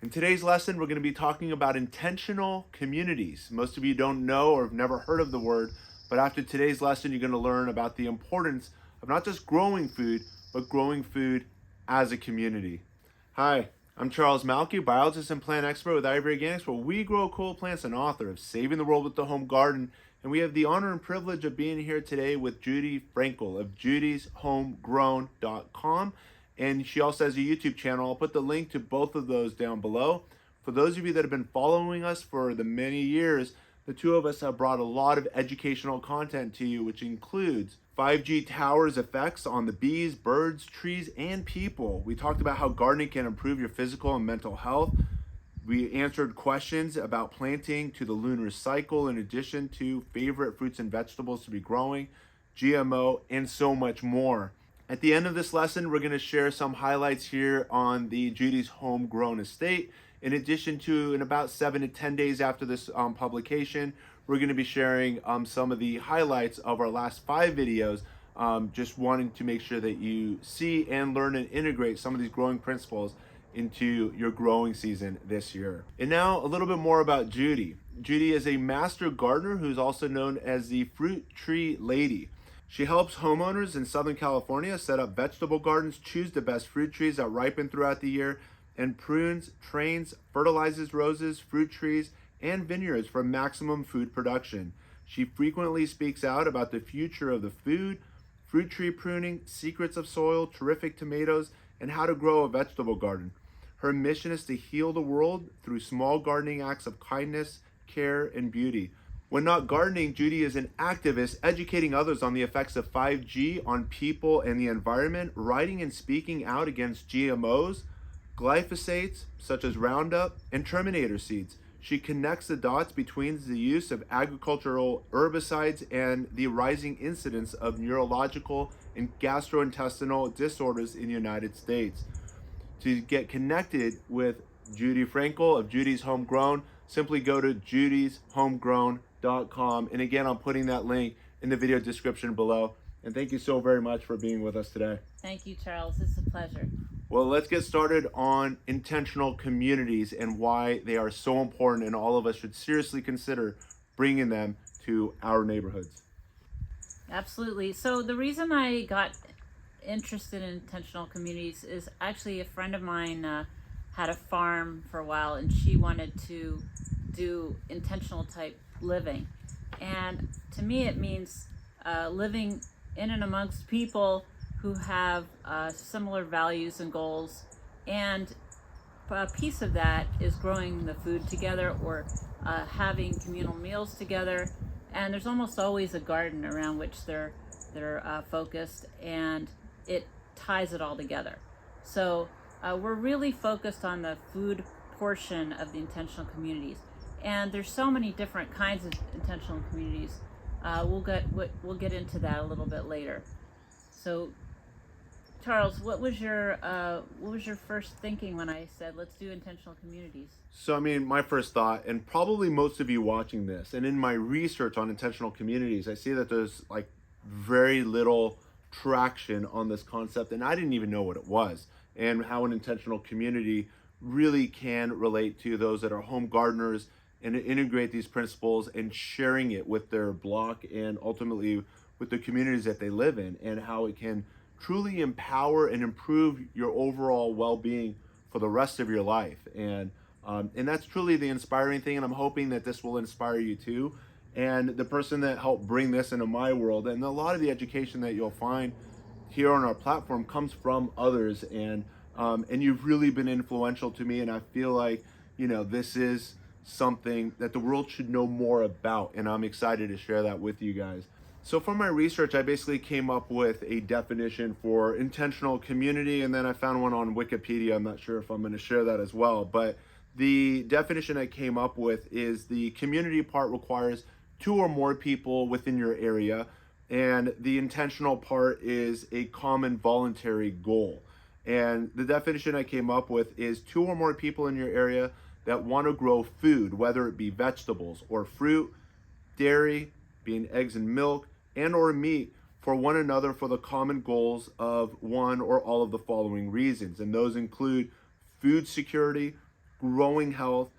In today's lesson, we're going to be talking about intentional communities. Most of you don't know or have never heard of the word, but after today's lesson, you're going to learn about the importance of not just growing food, but growing food as a community. Hi, I'm Charles Malky, biologist and plant expert with Ivory Organics, where we grow cool plants and author of Saving the World with the Home Garden. And we have the honor and privilege of being here today with Judy Frankel of judyshomegrown.com. And she also has a YouTube channel. I'll put the link to both of those down below. For those of you that have been following us for the many years, the two of us have brought a lot of educational content to you, which includes 5G towers' effects on the bees, birds, trees, and people. We talked about how gardening can improve your physical and mental health. We answered questions about planting to the lunar cycle, in addition to favorite fruits and vegetables to be growing, GMO, and so much more. At the end of this lesson, we're going to share some highlights here on the Judy's homegrown estate. In addition to, in about 7 to 10 days after this publication, we're going to be sharing some of the highlights of our last 5 videos, just wanting to make sure that you see and learn and integrate some of these growing principles into your growing season this year. And now a little bit more about Judy. Judy is a master gardener who's also known as the Fruit Tree Lady. She helps homeowners in Southern California set up vegetable gardens, choose the best fruit trees that ripen throughout the year, and prunes, trains, fertilizes roses, fruit trees, and vineyards for maximum food production. She frequently speaks out about the future of the food, fruit tree pruning, secrets of soil, terrific tomatoes, and how to grow a vegetable garden. Her mission is to heal the world through small gardening acts of kindness, care, and beauty. When not gardening, Judy is an activist educating others on the effects of 5G on people and the environment, writing and speaking out against GMOs, glyphosates, such as Roundup, and Terminator seeds. She connects the dots between the use of agricultural herbicides and the rising incidence of neurological and gastrointestinal disorders in the United States. To get connected with Judy Frankel of Judy's Homegrown, simply go to judyshomegrown.com. And again, I'm putting that link in the video description below. And thank you so very much for being with us today. Thank you, Charles. It's a pleasure. Well, let's get started on intentional communities and why they are so important, and all of us should seriously consider bringing them to our neighborhoods. Absolutely. So the reason I got interested in intentional communities is actually a friend of mine had a farm for a while, and she wanted to do intentional type living. And to me, it means living in and amongst people who have similar values and goals. And a piece of that is growing the food together, or having communal meals together. And there's almost always a garden around which they're focused, and it ties it all together. So we're really focused on the food portion of the intentional communities. And there's so many different kinds of intentional communities. We'll get into that a little bit later. So, Charles, what was your first thinking when I said let's do intentional communities? So, I mean, my first thought, and probably most of you watching this, and in my research on intentional communities, I see that there's like very little traction on this concept, and I didn't even know what it was, and how an intentional community really can relate to those that are home gardeners, and integrate these principles and sharing it with their block and ultimately with the communities that they live in, and how it can truly empower and improve your overall well-being for the rest of your life. And that's truly the inspiring thing, and I'm hoping that this will inspire you too. And the person that helped bring this into my world, and a lot of the education that you'll find here on our platform comes from others, and you've really been influential to me, and I feel like, you know, this is something that the world should know more about, and I'm excited to share that with you guys. So from my research, I basically came up with a definition for intentional community, and then I found one on Wikipedia. I'm not sure if I'm going to share that as well, but the definition I came up with is the community part requires 2 or more people within your area, and the intentional part is a common voluntary goal. And the definition I came up with is 2 or more people in your area that want to grow food, whether it be vegetables or fruit, dairy, being eggs and milk, and or meat, for one another for the common goals of one or all of the following reasons. And those include food security, growing health,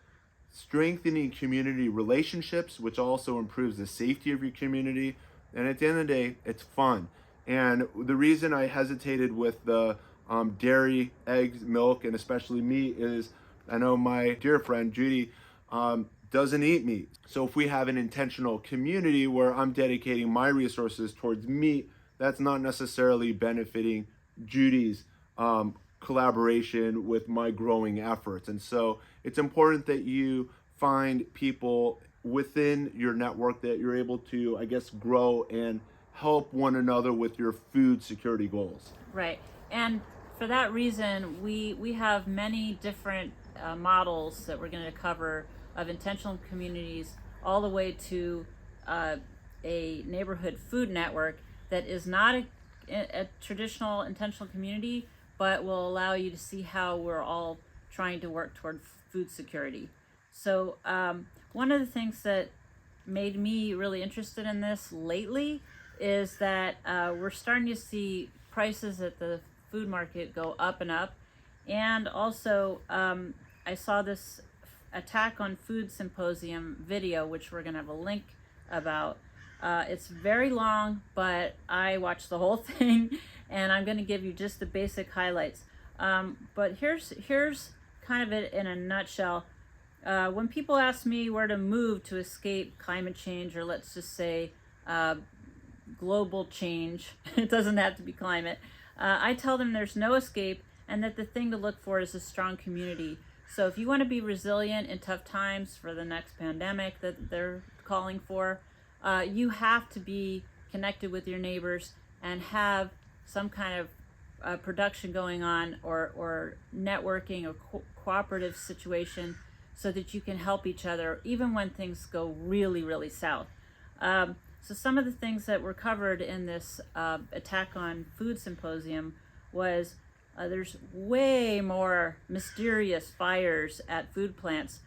strengthening community relationships, which also improves the safety of your community. And at the end of the day, it's fun. And the reason I hesitated with the dairy, eggs, milk, and especially meat is I know my dear friend Judy doesn't eat meat. So if we have an intentional community where I'm dedicating my resources towards meat, that's not necessarily benefiting Judy's collaboration with my growing efforts. And so it's important that you find people within your network that you're able to, I guess, grow and help one another with your food security goals. Right. And for that reason, we have many different models that we're going to cover of intentional communities, all the way to a neighborhood food network that is not a traditional intentional community, but will allow you to see how we're all trying to work toward food security. So one of the things that made me really interested in this lately is that we're starting to see prices at the food market go up and up. And also I saw this attack-on-food-symposium video, which we're going to have a link about. It's very long, but I watched the whole thing, and I'm going to give you just the basic highlights. But here's kind of it in a nutshell. When people ask me where to move to escape climate change, or let's just say global change, it doesn't have to be climate, I tell them there's no escape, and that the thing to look for is a strong community. So if you want to be resilient in tough times for the next pandemic that they're calling for, you have to be connected with your neighbors and have some kind of production going on, or networking or cooperative situation, so that you can help each other even when things go really, really south. So some of the things that were covered in this Attack on Food Symposium was there's way more mysterious fires at food plants,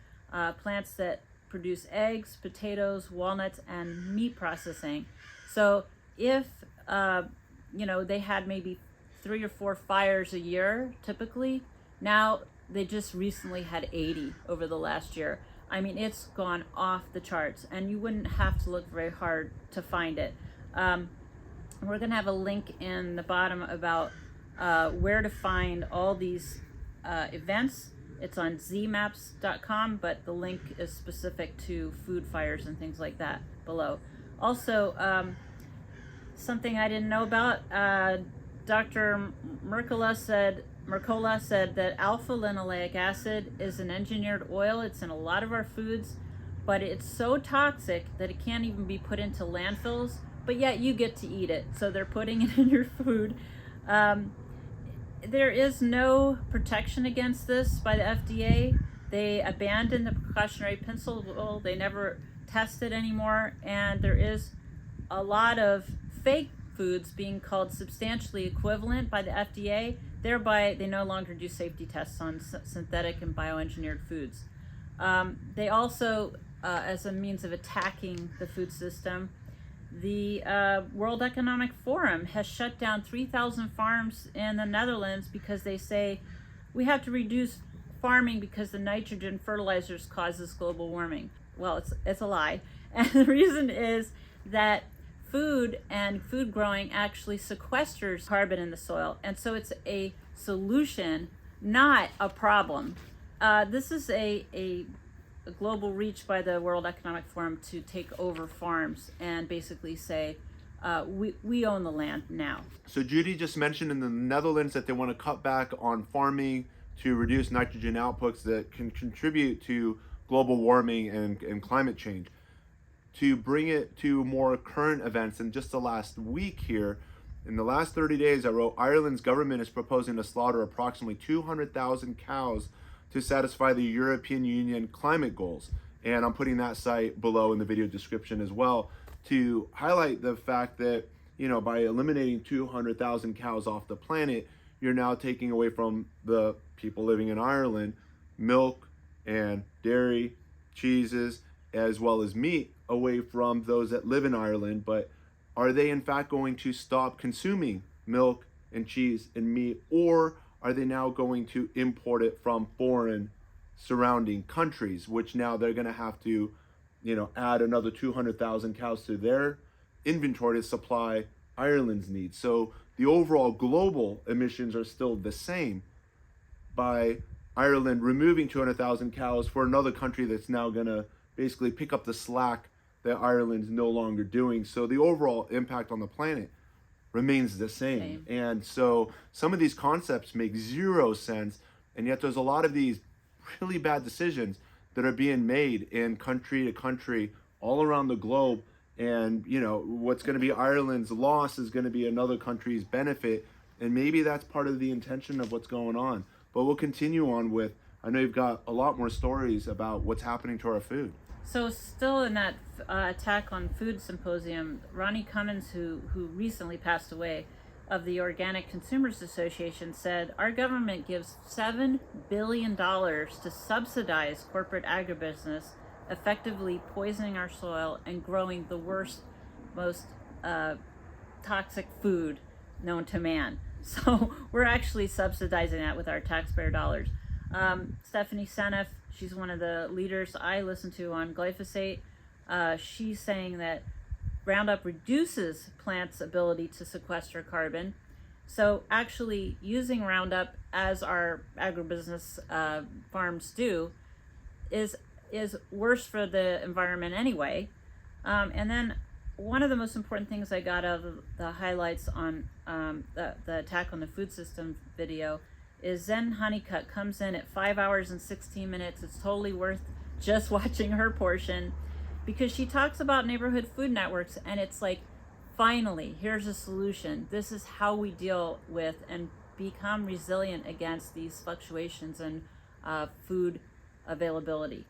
plants that produce eggs, potatoes, walnuts, and meat processing. So if they had maybe 3 or 4 fires a year typically, now they just recently had 80 over the last year. I mean, it's gone off the charts, and you wouldn't have to look very hard to find it. We're going to have a link in the bottom about where to find all these events. It's on zmaps.com, but the link is specific to food fires and things like that below. Also, something I didn't know about, Dr. Mercola said that alpha linoleic acid is an engineered oil. It's in a lot of our foods, but it's so toxic that it can't even be put into landfills, but yet you get to eat it. So they're putting it in your food. There is no protection against this by the FDA. They abandoned the precautionary principle. They never test it anymore. And there is a lot of fake foods being called substantially equivalent by the FDA. Thereby, they no longer do safety tests on synthetic and bioengineered foods. They also, as a means of attacking the food system, the World Economic Forum has shut down 3,000 farms in the Netherlands because they say we have to reduce farming because the nitrogen fertilizers causes global warming. Well, it's a lie. And the reason is that food and food growing actually sequesters carbon in the soil. And so it's a solution, not a problem. This is a global reach by the World Economic Forum to take over farms and basically say, we own the land now. So Judy just mentioned in the Netherlands that they want to cut back on farming to reduce nitrogen outputs that can contribute to global warming and climate change. To bring it to more current events, in just the last week here, in the last 30 days, I wrote, Ireland's government is proposing to slaughter approximately 200,000 cows to satisfy the European Union climate goals. And I'm putting that site below in the video description as well to highlight the fact that, by eliminating 200,000 cows off the planet, you're now taking away from the people living in Ireland milk and dairy, cheeses, as well as meat away from those that live in Ireland. But are they in fact going to stop consuming milk and cheese and meat, or are they now going to import it from foreign surrounding countries, which now they're going to have to, add another 200,000 cows to their inventory to supply Ireland's needs. So the overall global emissions are still the same by Ireland removing 200,000 cows for another country that's now going to basically pick up the slack that Ireland's no longer doing. So the overall impact on the planet remains the same. And so some of these concepts make zero sense, and yet there's a lot of these really bad decisions that are being made in country to country all around the globe. And what's going to be Ireland's loss is going to be another country's benefit, and maybe that's part of the intention of what's going on. But we'll continue on with, I know you've got a lot more stories about what's happening to our food. So still in that attack-on-food-symposium, Ronnie Cummins, who recently passed away, of the Organic Consumers Association, said our government gives $7 billion to subsidize corporate agribusiness, effectively poisoning our soil and growing the worst, most toxic food known to man. So we're actually subsidizing that with our taxpayer dollars. Stephanie Seneff, she's one of the leaders I listen to on glyphosate. She's saying that Roundup reduces plants' ability to sequester carbon. So actually using Roundup, as our agribusiness farms do, is worse for the environment anyway. And then one of the most important things I got out of the highlights on the Attack on the Food System video is Zen Honeycutt comes in at 5 hours and 16 minutes. It's totally worth just watching her portion, because she talks about neighborhood food networks, and it's like, finally, here's a solution. This is how we deal with and become resilient against these fluctuations in food availability.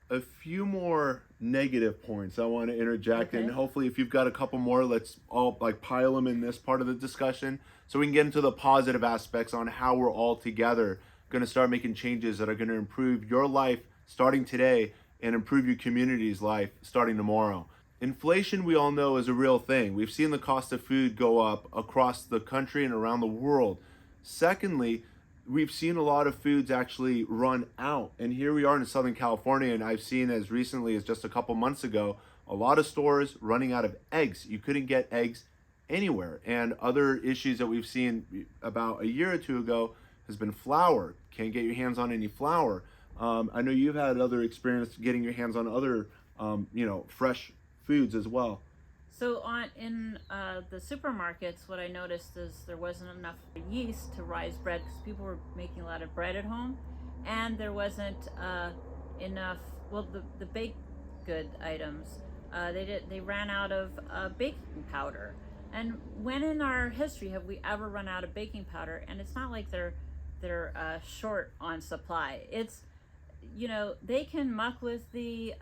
A few more negative points I want to interject, Okay. and hopefully if you've got a couple more, let's all pile them in this part of the discussion so we can get into the positive aspects on how we're all together going to start making changes that are going to improve your life starting today and improve your community's life starting tomorrow. Inflation, we all know, is a real thing. We've seen the cost of food go up across the country and around the world. Secondly, we've seen a lot of foods actually run out. And here we are in Southern California, and I've seen as recently as just a couple months ago, a lot of stores running out of eggs. You couldn't get eggs anywhere. And other issues that we've seen about a year or two ago has been flour. Can't get your hands on any flour. I know you've had other experience getting your hands on other, fresh foods as well. So in the supermarkets, what I noticed is there wasn't enough yeast to rise bread, because people were making a lot of bread at home, and there wasn't enough. Well, the baked good items, they ran out of baking powder. And when in our history have we ever run out of baking powder? And it's not like they're short on supply. It's, they can muck with the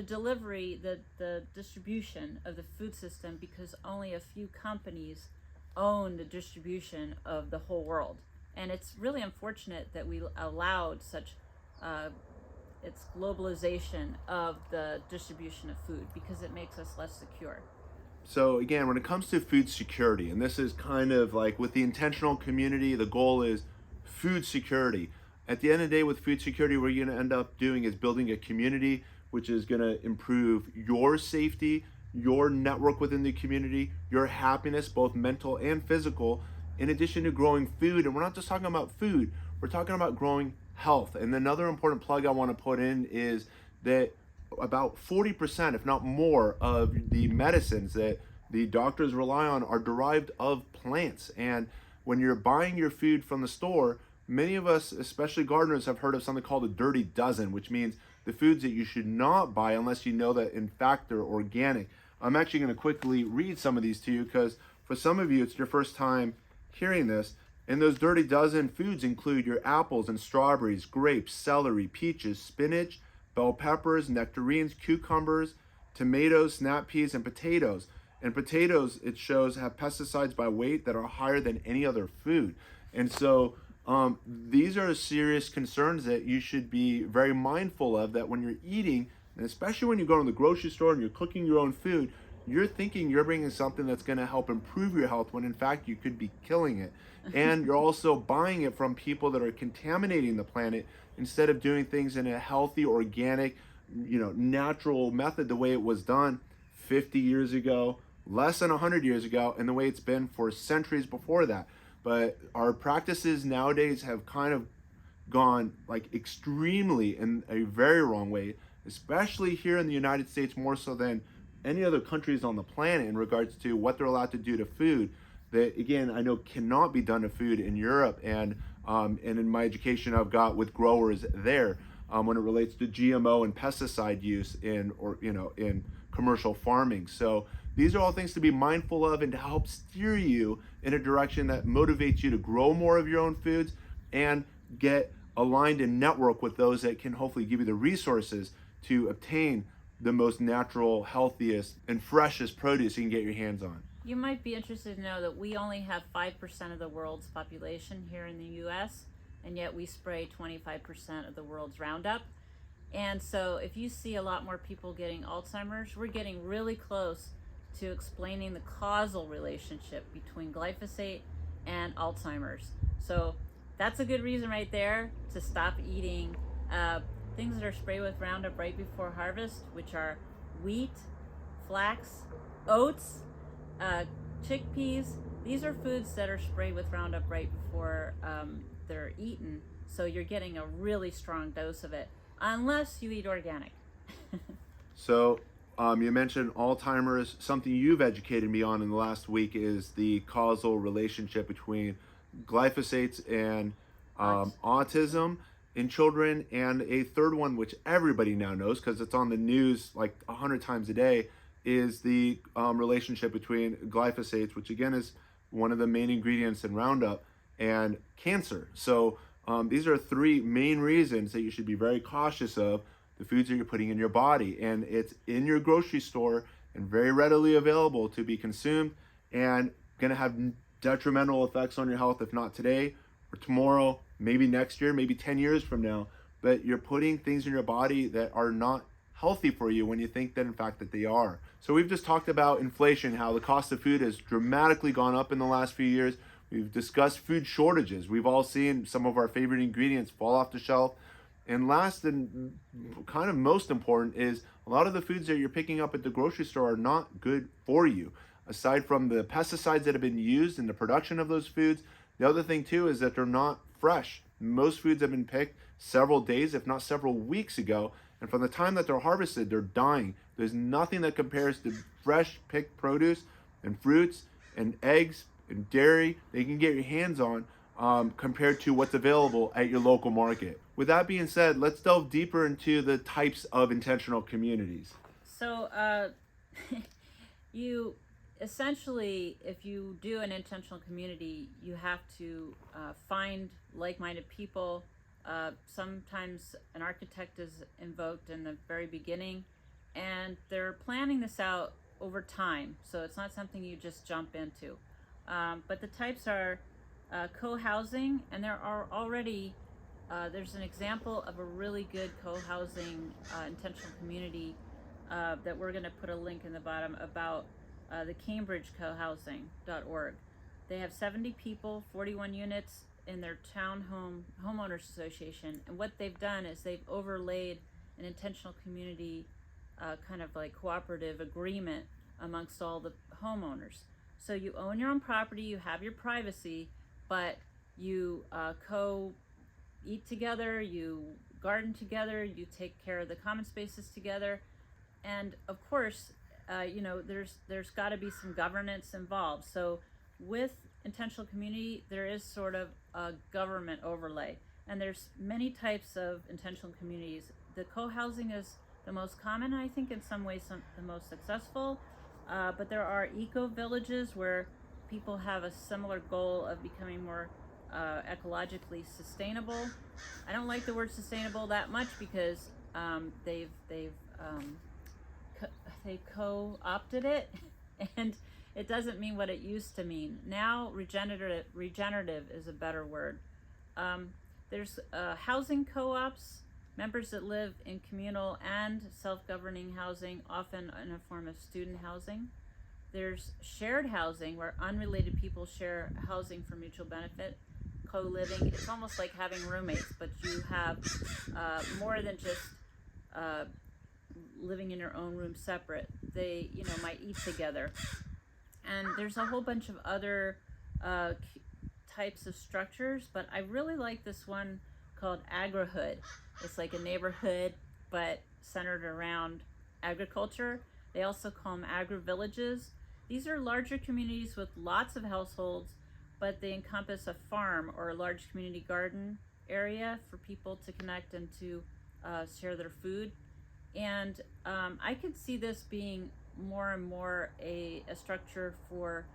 delivery, the distribution of the food system, because only a few companies own the distribution of the whole world. And it's really unfortunate that we allowed such it's globalization of the distribution of food, because it makes us less secure. So again, when it comes to food security, and this is kind of like with the intentional community, the goal is food security. At the end of the day, with food security, what you're going to end up doing is building a community which is going to improve your safety, your network within the community, your happiness, both mental and physical, in addition to growing food. And we're not just talking about food, we're talking about growing health. And another important plug I want to put in is that about 40%, if not more, of the medicines that the doctors rely on are derived of plants. And when you're buying your food from the store, many of us, especially gardeners, have heard of something called a dirty dozen, which means the foods that you should not buy unless you know that in fact they're organic. I'm actually going to quickly read some of these to you, because for some of you it's your first time hearing this. And those dirty dozen foods include your apples and strawberries, grapes, celery, peaches, spinach, bell peppers, nectarines, cucumbers, tomatoes, snap peas, and potatoes. And potatoes, it shows, have pesticides by weight that are higher than any other food. And so these are serious concerns that you should be very mindful of, that when you're eating, and especially when you go to the grocery store and you're cooking your own food, you're thinking you're bringing something that's going to help improve your health when in fact you could be killing it. And you're also buying it from people that are contaminating the planet instead of doing things in a healthy, organic, natural method, the way it was done 50 years ago, less than 100 years ago, and the way it's been for centuries before that. But our practices nowadays have kind of gone like extremely in a very wrong way, especially here in the United States, more so than any other countries on the planet, in regards to what they're allowed to do to food that, again, I know cannot be done to food in Europe, and in my education I've got with growers there, when it relates to GMO and pesticide use in commercial farming. So these are all things to be mindful of and to help steer you in a direction that motivates you to grow more of your own foods and get aligned and network with those that can hopefully give you the resources to obtain the most natural, healthiest, and freshest produce you can get your hands on. You might be interested to know that we only have 5% of the world's population here in the US, and yet we spray 25% of the world's Roundup. And so if you see a lot more people getting Alzheimer's, we're getting really close to explaining the causal relationship between glyphosate and Alzheimer's. So that's a good reason right there to stop eating things that are sprayed with Roundup right before harvest, which are wheat, flax, oats, chickpeas. These are foods that are sprayed with Roundup right before they're eaten. So you're getting a really strong dose of it, unless you eat organic. So you mentioned Alzheimer's. Something you've educated me on in the last week is the causal relationship between glyphosates and autism in children, and a third one which everybody now knows because it's on the news like 100 times a day, is the relationship between glyphosates, which again is one of the main ingredients in Roundup, and cancer. So these are three main reasons that you should be very cautious of the foods that you're putting in your body, and it's in your grocery store and very readily available to be consumed, and going to have detrimental effects on your health, if not today or tomorrow, maybe next year, maybe 10 years from now. But you're putting things in your body that are not healthy for you when you think that in fact that they are. So we've just talked about inflation, how the cost of food has dramatically gone up in the last few years. We've discussed food shortages. We've all seen some of our favorite ingredients fall off the shelf. And last and kind of most important is a lot of the foods that you're picking up at the grocery store are not good for you. Aside from the pesticides that have been used in the production of those foods, the other thing too is that they're not fresh. Most foods have been picked several days, if not several weeks ago, and from the time that they're harvested, they're dying. There's nothing that compares to fresh picked produce and fruits and eggs and dairy that you can get your hands on compared to what's available at your local market. With that being said, let's delve deeper into the types of intentional communities. So you essentially, if you do an intentional community, you have to find like-minded people. Sometimes an architect is invoked in the very beginning, and they're planning this out over time, so it's not something you just jump into. But the types are co-housing, and there are already there's an example of a really good co-housing intentional community that we're going to put a link in the bottom about the CambridgeCohousing.org. They have 70 people, 41 units in their Townhome Homeowners Association, and what they've done is they've overlaid an intentional community kind of like cooperative agreement amongst all the homeowners. So you own your own property, you have your privacy, but you eat together, you garden together, you take care of the common spaces together, and of course, there's got to be some governance involved. So with intentional community, there is sort of a government overlay, and there's many types of intentional communities. The co-housing is the most common, I think, in some ways the most successful, but there are eco-villages where people have a similar goal of becoming more ecologically sustainable. I don't like the word sustainable that much because they've co-opted it, and it doesn't mean what it used to mean. Now regenerative is a better word. There's housing co-ops, members that live in communal and self-governing housing, often in a form of student housing. There's shared housing, where unrelated people share housing for mutual benefit. Co-living, it's almost like having roommates, but you have more than just living in your own room separate. They, might eat together. And there's a whole bunch of other types of structures, but I really like this one called agrihood. It's like a neighborhood, but centered around agriculture. They also call them agri-villages. These are larger communities with lots of households, but they encompass a farm or a large community garden area for people to connect and to share their food. And I could see this being more and more a structure for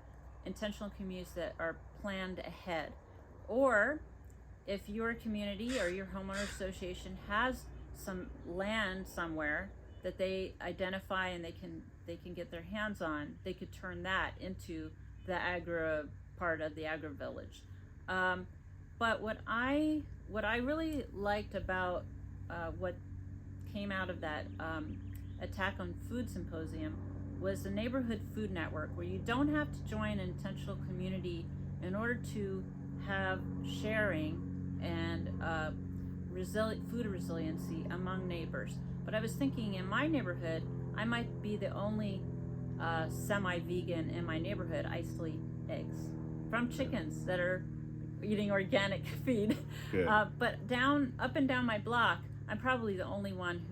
intentional communities that are planned ahead. Or if your community or your homeowner association has some land somewhere that they identify and they can get their hands on, they could turn that into the part of the agri-village. But what I really liked about what came out of that attack-on-food-symposium was the neighborhood food network, where you don't have to join an intentional community in order to have sharing and food resiliency among neighbors. But I was thinking, in my neighborhood, I might be the only semi-vegan in my neighborhood. I still eat eggs from chickens that are eating organic feed. But up and down my block, I'm probably the only one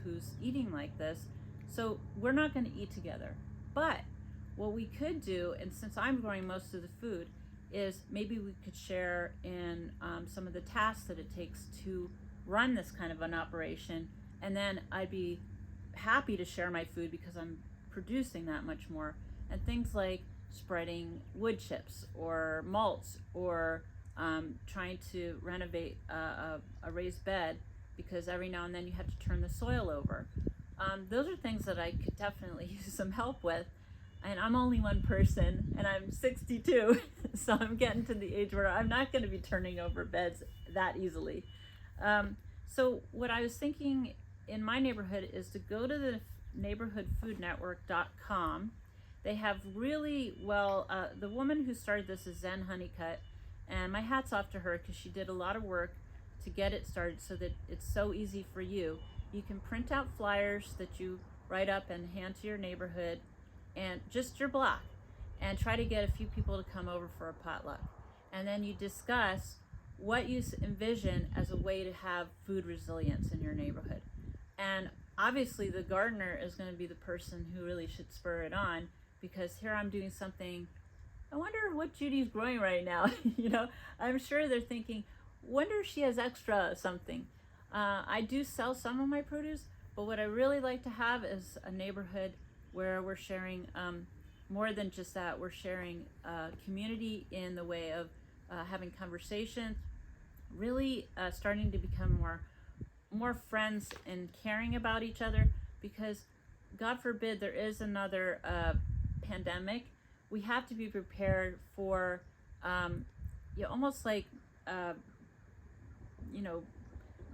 who's eating like this. So we're not going to eat together. But what we could do, and since I'm growing most of the food, is maybe we could share in some of the tasks that it takes to run this kind of an operation. And then I'd be happy to share my food because I'm producing that much more. And things like spreading wood chips or mulch, or trying to renovate a raised bed, because every now and then you have to turn the soil over. Those are things that I could definitely use some help with. And I'm only one person, and I'm 62, so I'm getting to the age where I'm not going to be turning over beds that easily. So what I was thinking in my neighborhood is to go to the neighborhoodfoodnetwork.com. They have really the woman who started this is Zen Honeycutt, and my hat's off to her because she did a lot of work to get it started so that it's so easy for you. You can print out flyers that you write up and hand to your neighborhood and just your block, and try to get a few people to come over for a potluck. And then you discuss what you envision as a way to have food resilience in your neighborhood. And obviously the gardener is going to be the person who really should spur it on, because here I'm doing something. I wonder what Judy's growing right now. I'm sure they're thinking, wonder if she has extra something. I do sell some of my produce, but what I really like to have is a neighborhood where we're sharing more than just that. We're sharing community in the way of having conversations, really starting to become more friends and caring about each other, because God forbid there is another pandemic. We have to be prepared for almost like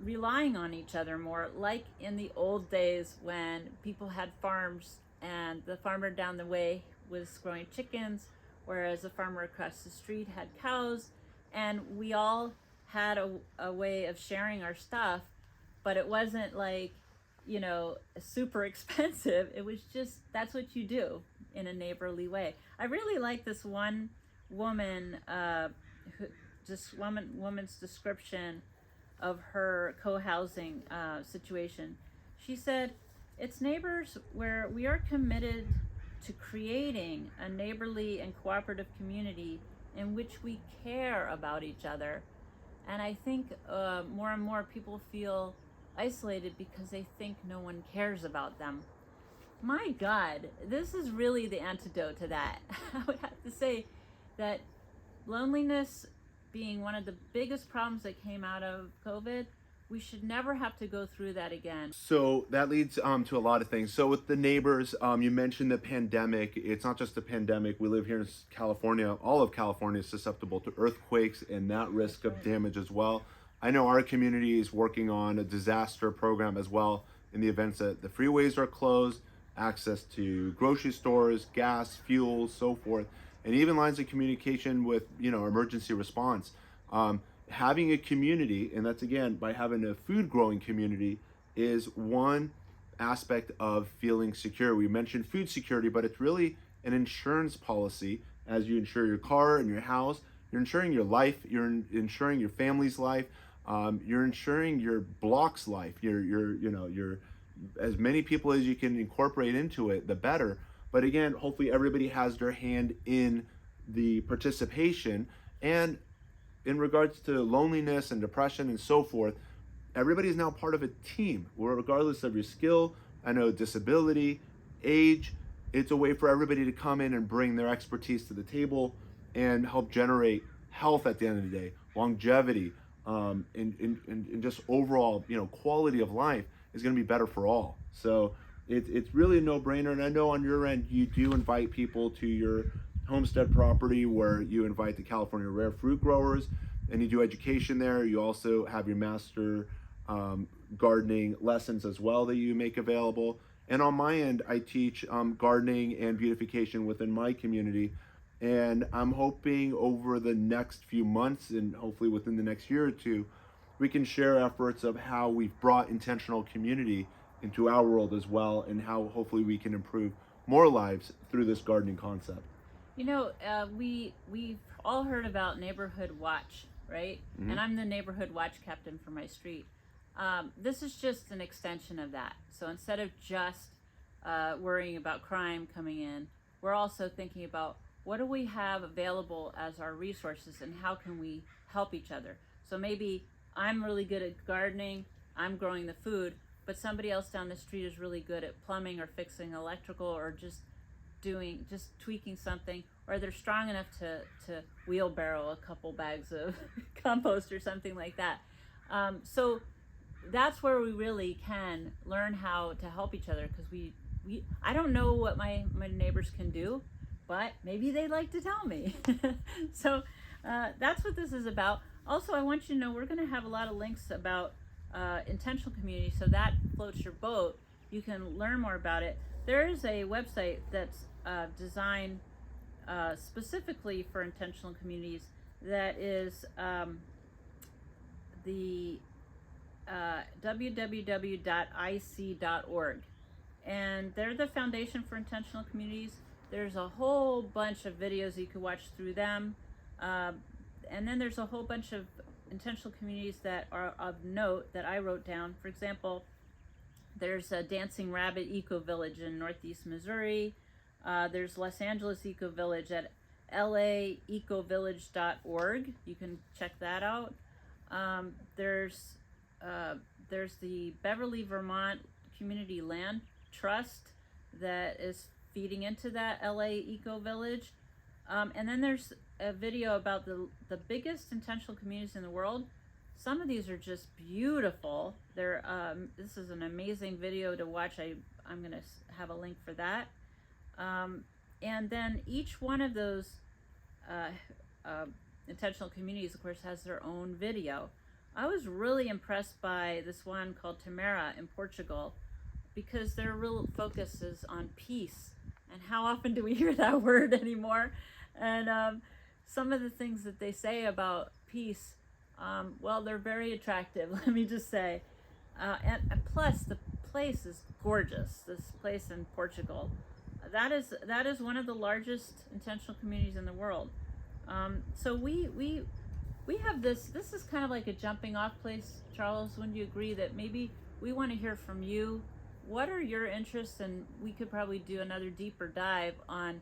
relying on each other more, like in the old days when people had farms and the farmer down the way was growing chickens, whereas the farmer across the street had cows, and we all had a way of sharing our stuff, but it wasn't like, super expensive. It was just, that's what you do in a neighborly way. I really like this one woman, woman's description of her co-housing situation. She said, "It's neighbors where we are committed to creating a neighborly and cooperative community in which we care about each other." And I think more and more people feel isolated because they think no one cares about them. My God, this is really the antidote to that. I would have to say that loneliness being one of the biggest problems that came out of COVID, we should never have to go through that again. So that leads to a lot of things. So with the neighbors, you mentioned the pandemic. It's not just the pandemic. We live here in California. All of California is susceptible to earthquakes and that risk of damage as well. I know our community is working on a disaster program as well in the events that the freeways are closed, access to grocery stores, gas, fuel, so forth, and even lines of communication with, emergency response. Having a community, and that's again by having a food growing community, is one aspect of feeling secure. We mentioned food security, but it's really an insurance policy. As you insure your car and your house, you're insuring your life, you're insuring your family's life, you're insuring your block's life, your as many people as you can incorporate into it, the better. But again, hopefully everybody has their hand in the participation. And in regards to loneliness and depression and so forth, everybody is now part of a team, where regardless of your skill, I know disability, age, it's a way for everybody to come in and bring their expertise to the table and help generate health at the end of the day, longevity, and just overall, quality of life is going to be better for all. So it's really a no-brainer. And I know on your end, you do invite people to your homestead property, where you invite the California rare fruit growers and you do education there. You also have your master gardening lessons as well that you make available. And on my end, I teach gardening and beautification within my community. And I'm hoping over the next few months, and hopefully within the next year or two, we can share efforts of how we've brought intentional community into our world as well, and how hopefully we can improve more lives through this gardening concept. We've all heard about Neighborhood Watch, right? Mm-hmm. And I'm the Neighborhood Watch captain for my street. This is just an extension of that. So instead of just worrying about crime coming in, we're also thinking about what do we have available as our resources and how can we help each other. So maybe I'm really good at gardening, I'm growing the food, but somebody else down the street is really good at plumbing or fixing electrical, or just tweaking something, or they're strong enough to wheelbarrow a couple bags of compost or something like that. So that's where we really can learn how to help each other, because I don't know what my neighbors can do, but maybe they'd like to tell me. So that's what this is about. Also, I want you to know we're going to have a lot of links about intentional community, so that floats your boat. You can learn more about it. There is a website that's designed specifically for intentional communities, that is the www.ic.org, and they're the foundation for intentional communities. There's a whole bunch of videos you can watch through them, and then there's a whole bunch of intentional communities that are of note that I wrote down. For example, there's a Dancing Rabbit Ecovillage in Northeast Missouri. There's Los Angeles Ecovillage at laecovillage.org. You can check that out. There's the Beverly, Vermont Community Land Trust that is feeding into that LA Ecovillage. And then there's a video about the biggest intentional communities in the world. Some of these are just beautiful. This is an amazing video to watch. I'm going to have a link for that. And then each one of those intentional communities, of course, has their own video. I was really impressed by this one called Tamara in Portugal, because their real focus is on peace. And how often do we hear that word anymore? And some of the things that they say about peace, well, they're very attractive, let me just say. And plus, the place is gorgeous. This place in Portugal, that is one of the largest intentional communities in the world. So we have this is kind of like a jumping off place, Charles. Wouldn't you agree that maybe we want to hear from you? What are your interests? And we could probably do another deeper dive on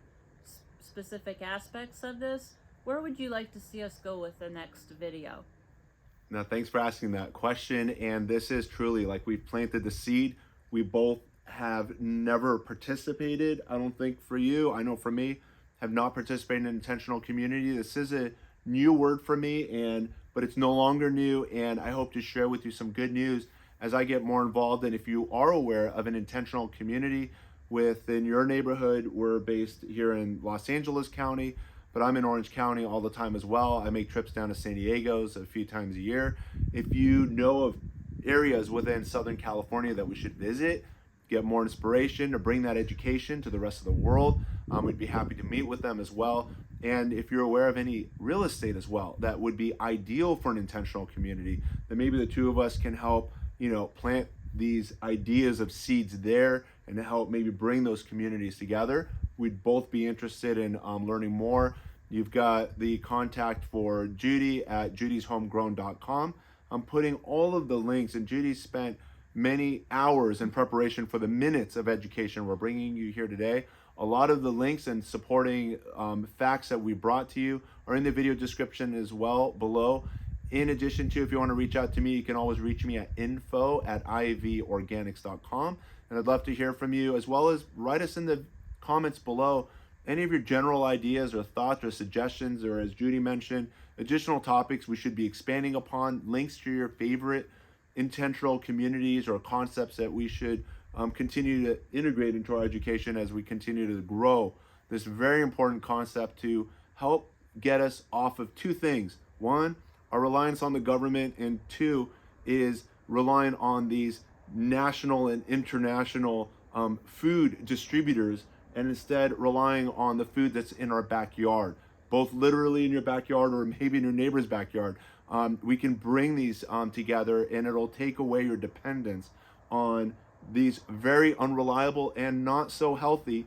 specific aspects of this. Where would you like to see us go with the next video? Now, thanks for asking that question. And this is truly like we've planted the seed. We both have never participated. I don't think for you, I know for me, have not participated in intentional community. This is a new word for me, but it's no longer new. And I hope to share with you some good news as I get more involved. And if you are aware of an intentional community within your neighborhood, we're based here in Los Angeles County. but I'm in Orange County all the time as well. I make trips down to San Diego's a few times a year. If you know of areas within Southern California that we should visit, get more inspiration to bring that education to the rest of the world, we'd be happy to meet with them as well. And if you're aware of any real estate as well that would be ideal for an intentional community, then maybe the two of us can help, plant these ideas of seeds there and to help maybe bring those communities together. We'd both be interested in learning more. You've got the contact for Judy at judyshomegrown.com. I'm putting all of the links, and Judy spent many hours in preparation for the minutes of education we're bringing you here today. A lot of the links and supporting facts that we brought to you are in the video description as well below. In addition to, if you want to reach out to me, you can always reach me at info@ivorganics.com. And I'd love to hear from you, as well as write us in the comments below any of your general ideas or thoughts or suggestions, or as Judy mentioned, additional topics we should be expanding upon, links to your favorite intentional communities or concepts that we should continue to integrate into our education as we continue to grow this very important concept to help get us off of two things. One, our reliance on the government, and two is relying on these national and international food distributors, and instead relying on the food that's in our backyard, both literally in your backyard or maybe in your neighbor's backyard. We can bring these together, and it'll take away your dependence on these very unreliable and not so healthy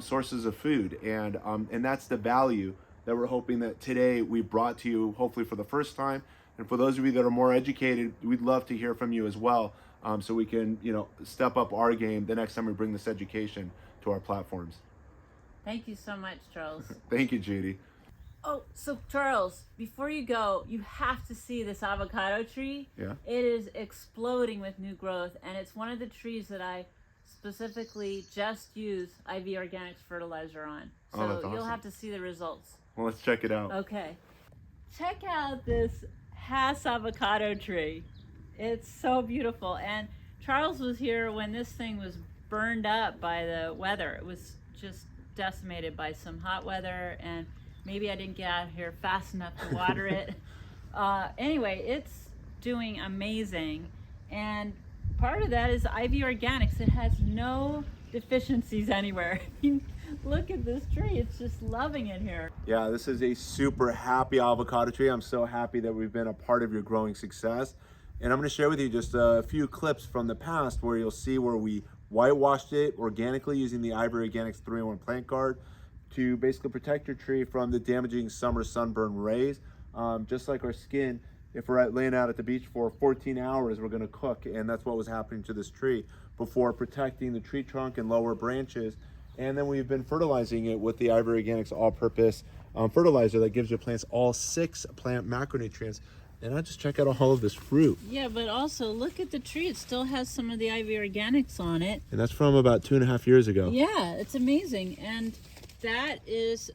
sources of food. And that's the value that we're hoping that today we brought to you, hopefully for the first time. And for those of you that are more educated, we'd love to hear from you as well, so we can step up our game the next time we bring this education to our platforms. Thank you so much, Charles. Thank you, Judy. Oh, so Charles, before you go, you have to see this avocado tree. Yeah. It is exploding with new growth, and it's one of the trees that I specifically just use IV Organics fertilizer on. So that's awesome. You'll have to see the results. Well, let's check it out. Okay. Check out this Hass avocado tree. It's so beautiful. And Charles was here when this thing was burned up by the weather. It was just decimated by some hot weather, and maybe I didn't get out here fast enough to water it. Anyway, it's doing amazing. And part of that is IV Organics. It has no deficiencies anywhere. Look at this tree. It's just loving it here. Yeah, this is a super happy avocado tree. I'm so happy that we've been a part of your growing success. And I'm going to share with you just a few clips from the past where you'll see where we whitewashed it organically using the IV Organics 3-in-1 plant guard to basically protect your tree from the damaging summer sunburn rays. Just like our skin, if we're laying out at the beach for 14 hours, we're going to cook, and that's what was happening to this tree before protecting the tree trunk and lower branches. And then we've been fertilizing it with the IV Organics all-purpose fertilizer that gives your plants all 6 plant macronutrients. And I'll just check out all of this fruit. Yeah, but also look at the tree. It still has some of the IV Organics on it. And that's from about 2.5 years ago. Yeah, it's amazing. And that is,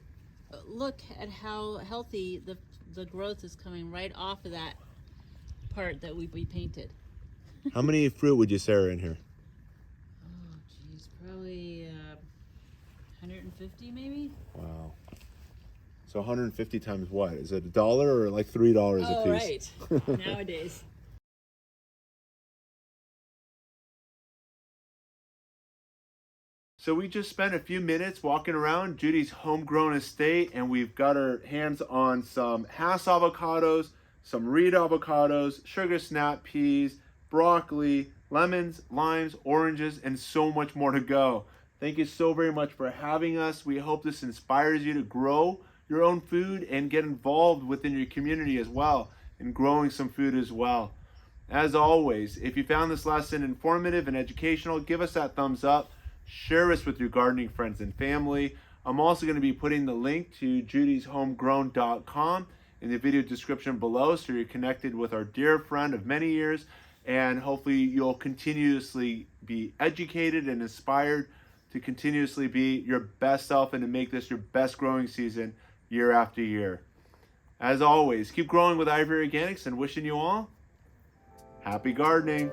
look at how healthy the growth is coming right off of that part that we painted. How many fruit would you say are in here? Oh, geez, probably 150 maybe? Wow. So 150 times what? Is it $1 or like $3 a piece? Oh, right. Nowadays. So we just spent a few minutes walking around Judy's homegrown estate, and we've got our hands on some Hass avocados, some Reed avocados, sugar snap peas, broccoli, lemons, limes, oranges, and so much more to go. Thank you so very much for having us. We hope this inspires you to grow your own food and get involved within your community as well in growing some food as well. As always, if you found this lesson informative and educational, give us that thumbs up. Share us with your gardening friends and family. I'm also going to be putting the link to judyshomegrown.com in the video description below, so you're connected with our dear friend of many years, and hopefully you'll continuously be educated and inspired to continuously be your best self and to make this your best growing season year after year. As always, keep growing with IV Organics, and wishing you all happy gardening.